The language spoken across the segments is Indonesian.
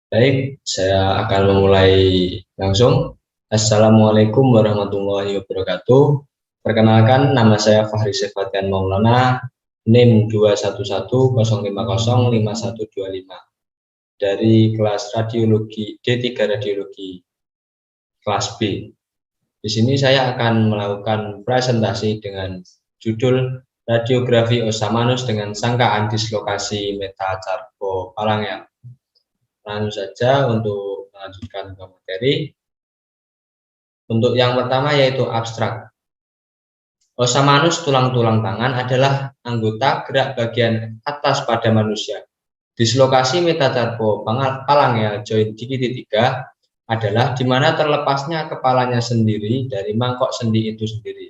Baik, saya akan memulai langsung. Assalamualaikum warahmatullahi wabarakatuh. Perkenalkan, nama saya Fahri Sepatian Maulana, NIM 21105055125 dari kelas radiologi D3 Radiologi kelas B. Di sini saya akan melakukan presentasi dengan judul Radiografi Osamanus dengan sangkaan dislokasi metacarpophalangeal. Langsung saja untuk melanjutkan ke materi. Untuk yang pertama yaitu abstrak. Osamanus tulang-tulang tangan adalah anggota gerak bagian atas pada manusia. Dislokasi metacarpophalangeal joint DGT3 adalah di mana terlepasnya kepalanya sendiri dari mangkok sendi itu sendiri.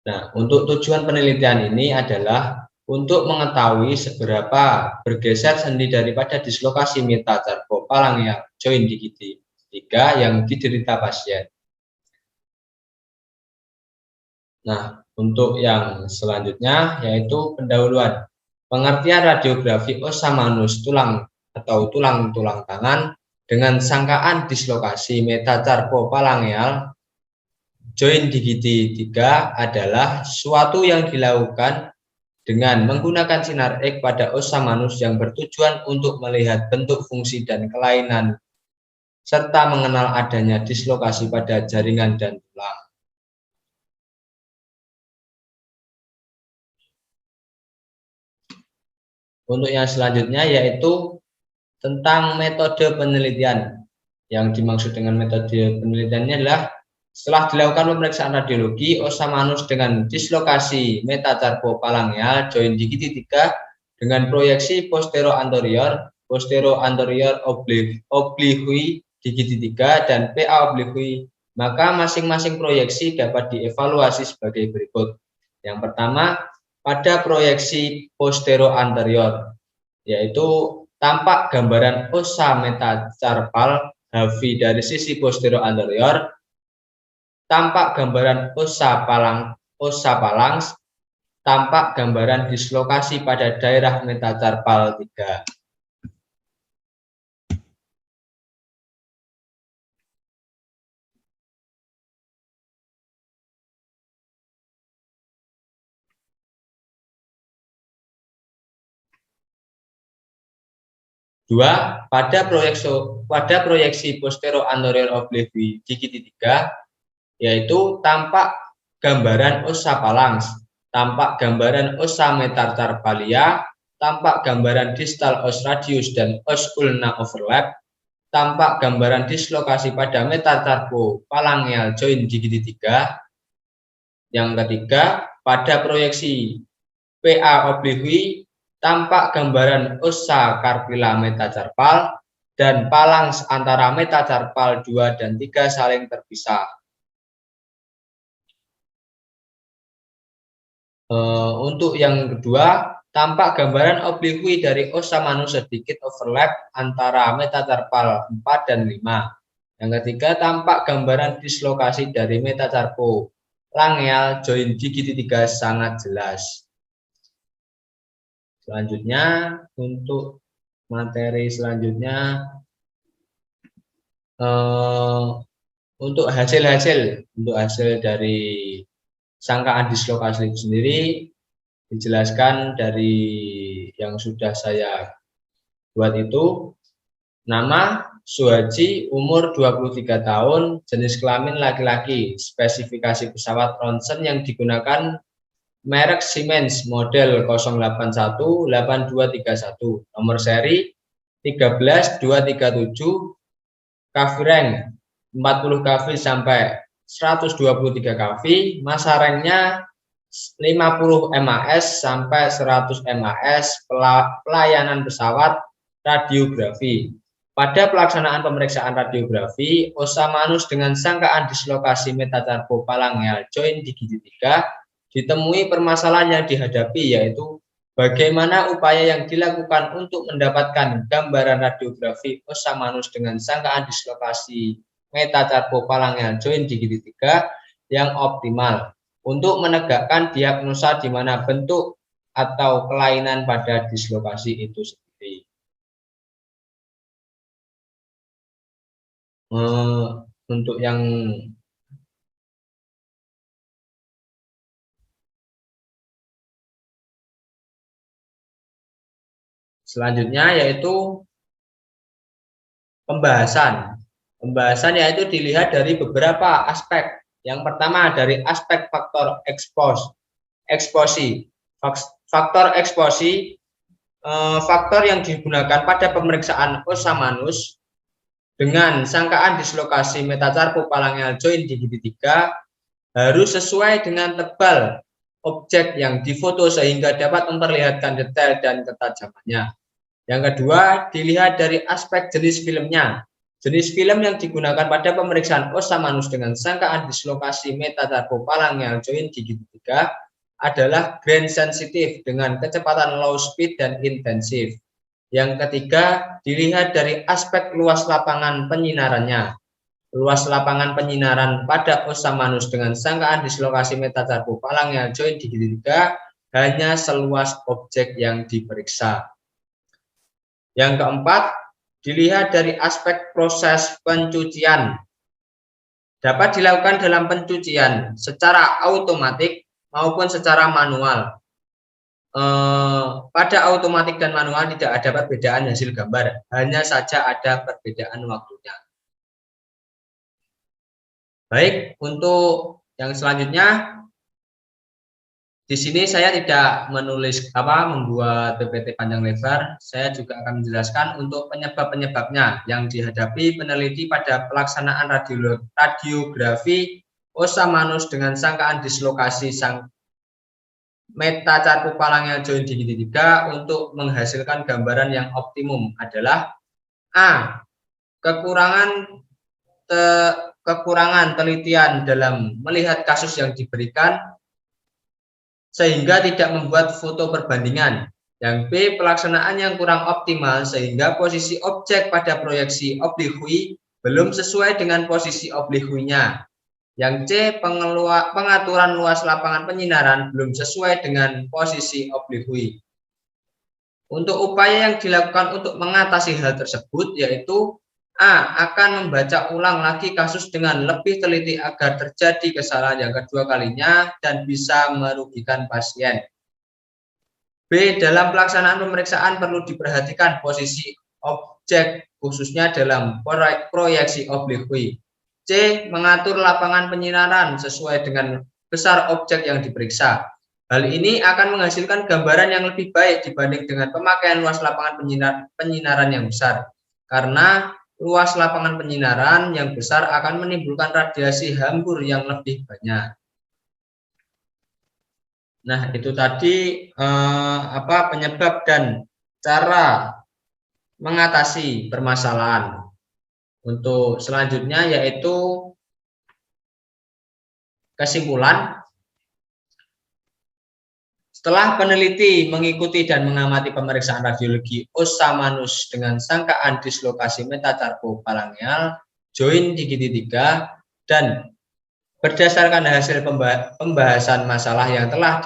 Nah, untuk tujuan penelitian ini adalah untuk mengetahui seberapa bergeser sendi daripada dislokasi metacarpophalangeal joint DGT3 yang diderita pasien. Nah, untuk yang selanjutnya yaitu pendahuluan. Pengertian radiografi Osamanus tulang atau tulang-tulang tangan dengan sangkaan dislokasi metacarpophalangeal joint DGT3 adalah suatu yang dilakukan dengan menggunakan sinar X pada Osamanus yang bertujuan untuk melihat bentuk, fungsi, dan kelainan serta mengenal adanya dislokasi pada jaringan dan tulang. Untuk yang selanjutnya yaitu tentang metode penelitian. Yang dimaksud dengan metode penelitiannya adalah setelah dilakukan pemeriksaan radiologi Osamanus dengan dislokasi metacarpophalangeal joint DGT3 dengan proyeksi postero-anterior oblique DGT3 dan PA oblique, maka masing-masing proyeksi dapat dievaluasi sebagai berikut. Yang pertama, pada proyeksi postero-anterior, yaitu tampak gambaran osa metacarpal HV dari sisi postero-anterior, tampak gambaran osa phalanx, tampak gambaran dislokasi pada daerah metacarpal 3. Dua, pada proyeksi postero-anterior oblique DGT3 yaitu tampak gambaran osa phalanx, tampak gambaran osa metacarpalia, tampak gambaran distal os radius dan os ulna overlap, tampak gambaran dislokasi pada metacarpophalangeal joint DGT3. Yang ketiga, pada proyeksi PA oblique tampak gambaran osa carpilla metacarpal dan phalanx antara metacarpal 2 dan 3 saling terpisah. Untuk yang kedua, tampak gambaran oblique dari Osamanus sedikit overlap antara metacarpal 4 dan 5. Yang ketiga, tampak gambaran dislokasi dari metacarpophalangeal joint DGT3 sangat jelas. Selanjutnya, untuk materi selanjutnya, untuk hasil dari sangkaan dislokasi itu sendiri dijelaskan dari yang sudah saya buat itu. Nama Suhaji, umur 23 tahun, jenis kelamin laki-laki, spesifikasi pesawat ronsen yang digunakan merek Siemens model 0818231, nomor seri 13237, kV rank 40 kV sampai 123 kV, masa ranknya 50 MAS sampai 100 MAS, pelayanan pesawat radiografi. Pada pelaksanaan pemeriksaan radiografi, Osamanus dengan sangkaan dislokasi metacarpophalangeal joint DGT3 ditemui permasalahan yang dihadapi, yaitu bagaimana upaya yang dilakukan untuk mendapatkan gambaran radiografi Osamanus dengan sangkaan dislokasi metacarpophalangeal joint DGT3 yang optimal untuk menegakkan diagnosa di mana bentuk atau kelainan pada dislokasi itu sendiri. untuk yang selanjutnya yaitu pembahasan. Pembahasan yaitu dilihat dari beberapa aspek. Yang pertama dari aspek faktor eksposi. Faktor eksposi, faktor yang digunakan pada pemeriksaan Osamanus dengan sangkaan dislokasi metacarpo phalangeal joint di gigi 3 harus sesuai dengan tebal objek yang difoto sehingga dapat memperlihatkan detail dan ketajamannya. Yang kedua, dilihat dari aspek jenis filmnya. Jenis film yang digunakan pada pemeriksaan Osamanus dengan sangkaan dislokasi metacarpo phalangeal joint di gigi 3 adalah grain sensitif dengan kecepatan low speed dan intensif. Yang ketiga, dilihat dari aspek luas lapangan penyinarannya. Luas lapangan penyinaran pada Osamanus dengan sangkaan dislokasi metacarpo phalangeal joint di gigi 3 hanya seluas objek yang diperiksa. Yang keempat, dilihat dari aspek proses pencucian. Dapat dilakukan dalam pencucian secara otomatis maupun secara manual. Pada otomatis dan manual tidak ada perbedaan hasil gambar, hanya saja ada perbedaan waktunya. Baik, untuk yang selanjutnya, di sini saya tidak membuat PPT panjang lebar. Saya juga akan menjelaskan untuk penyebab-penyebabnya yang dihadapi peneliti pada pelaksanaan radiografi Osamanus dengan sangkaan dislokasi metacarpo phalangeal joint di gigi 3 untuk menghasilkan gambaran yang optimum adalah A. Kekurangan telitian dalam melihat kasus yang diberikan sehingga tidak membuat foto perbandingan. Yang B, pelaksanaan yang kurang optimal sehingga posisi objek pada proyeksi obliqui belum sesuai dengan posisi obliquinya. Yang C, pengaturan luas lapangan penyinaran belum sesuai dengan posisi obliqui. Untuk upaya yang dilakukan untuk mengatasi hal tersebut yaitu A. Akan membaca ulang lagi kasus dengan lebih teliti agar terjadi kesalahan yang kedua kalinya dan bisa merugikan pasien. B. Dalam pelaksanaan pemeriksaan perlu diperhatikan posisi objek khususnya dalam proyeksi obliqui. C. Mengatur lapangan penyinaran sesuai dengan besar objek yang diperiksa. Hal ini akan menghasilkan gambaran yang lebih baik dibanding dengan pemakaian luas lapangan penyinaran yang besar. Karena luas lapangan penyinaran yang besar akan menimbulkan radiasi hambur yang lebih banyak. Nah, itu tadi penyebab dan cara mengatasi permasalahan. Untuk selanjutnya yaitu kesimpulan. Setelah peneliti mengikuti dan mengamati pemeriksaan radiologi Osamanus dengan sangkaan dislokasi metacarpo phalangeal joint di gigi 3 dan berdasarkan hasil pembahasan masalah yang telah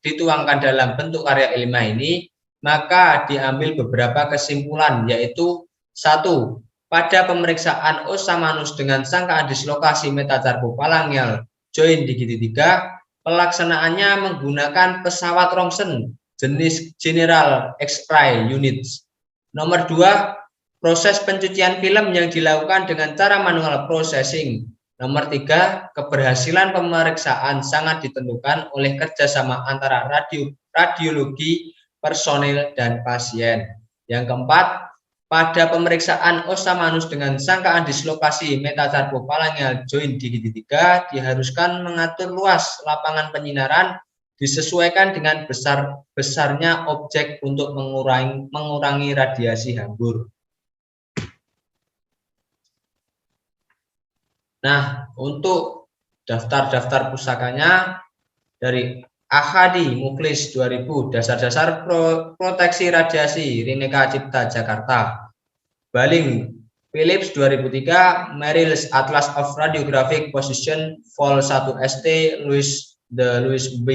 dituangkan dalam bentuk karya ilmiah ini, maka diambil beberapa kesimpulan yaitu 1. Pada pemeriksaan Osamanus dengan sangkaan dislokasi metacarpo phalangeal joint di gigi 3, pelaksanaannya menggunakan pesawat rongsen jenis General X-ray Units. Nomor 2, proses pencucian film yang dilakukan dengan cara manual processing. Nomor 3, keberhasilan pemeriksaan sangat ditentukan oleh kerjasama antara radiologi, personil, dan pasien. Yang keempat, pada pemeriksaan Osamanus dengan sangkaan dislokasi metacarpo phalangeal joint di gigi 3 diharuskan mengatur luas lapangan penyinaran disesuaikan dengan besarnya objek untuk mengurangi radiasi hambur. Nah, untuk daftar-daftar pusakanya dari Ahadi Muklis 2000 dasar-dasar proteksi radiasi Rineka Cipta Jakarta. Baling Philips 2003 Merrill's Atlas of Radiographic Position Vol 1 ST Louis B.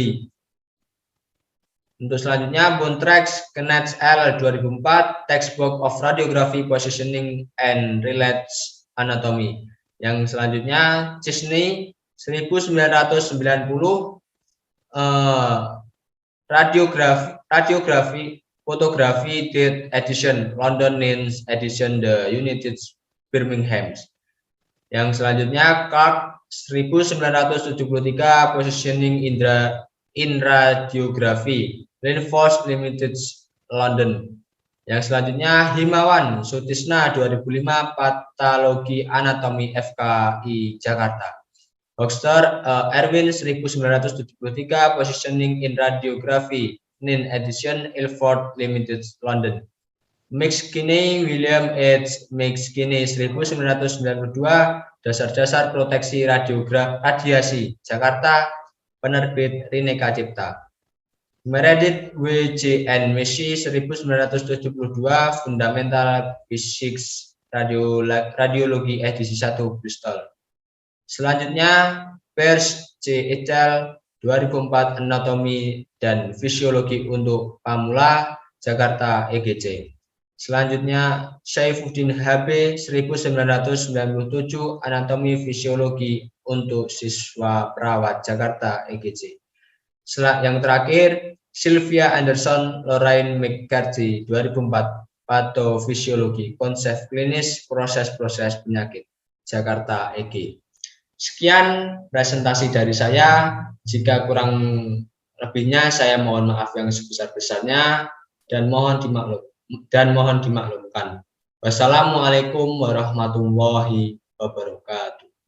Untuk selanjutnya Bontrax Knetz L 2004 Textbook of Radiography Positioning and Related anatomi. Yang selanjutnya Chesney 1990 radiografi fotografi date edition London Nines edition the United Birmingham. Yang selanjutnya Clark 1973 positioning in radiography Reinforced Limited London. Yang selanjutnya Himawan Sutisna 2005 patologi anatomi FKI Jakarta. Hoxter Erwin 1973 positioning in radiography Nin edition Ilford Limited London. McKinney William H. McKinney 1992 dasar-dasar proteksi radiasi Jakarta penerbit Rineka Cipta. Meredith W.J.N. Messi 1972 Fundamental Physics Radiologi edisi 1 Bristol. Selanjutnya Peirce C. et al. 2004 Anatomi dan Fisiologi untuk Pamula Jakarta EGC. Selanjutnya Saifuddin HB 1997 Anatomi Fisiologi untuk siswa perawat Jakarta EGC. Yang terakhir Sylvia Anderson Lorraine McCarthy 2004 Patofisiologi Konsep Klinis Proses-proses Penyakit Jakarta EG. Sekian presentasi dari saya. Jika kurang lebihnya saya mohon maaf yang sebesar-besarnya dan mohon dimaklumkan. Wassalamualaikum warahmatullahi wabarakatuh.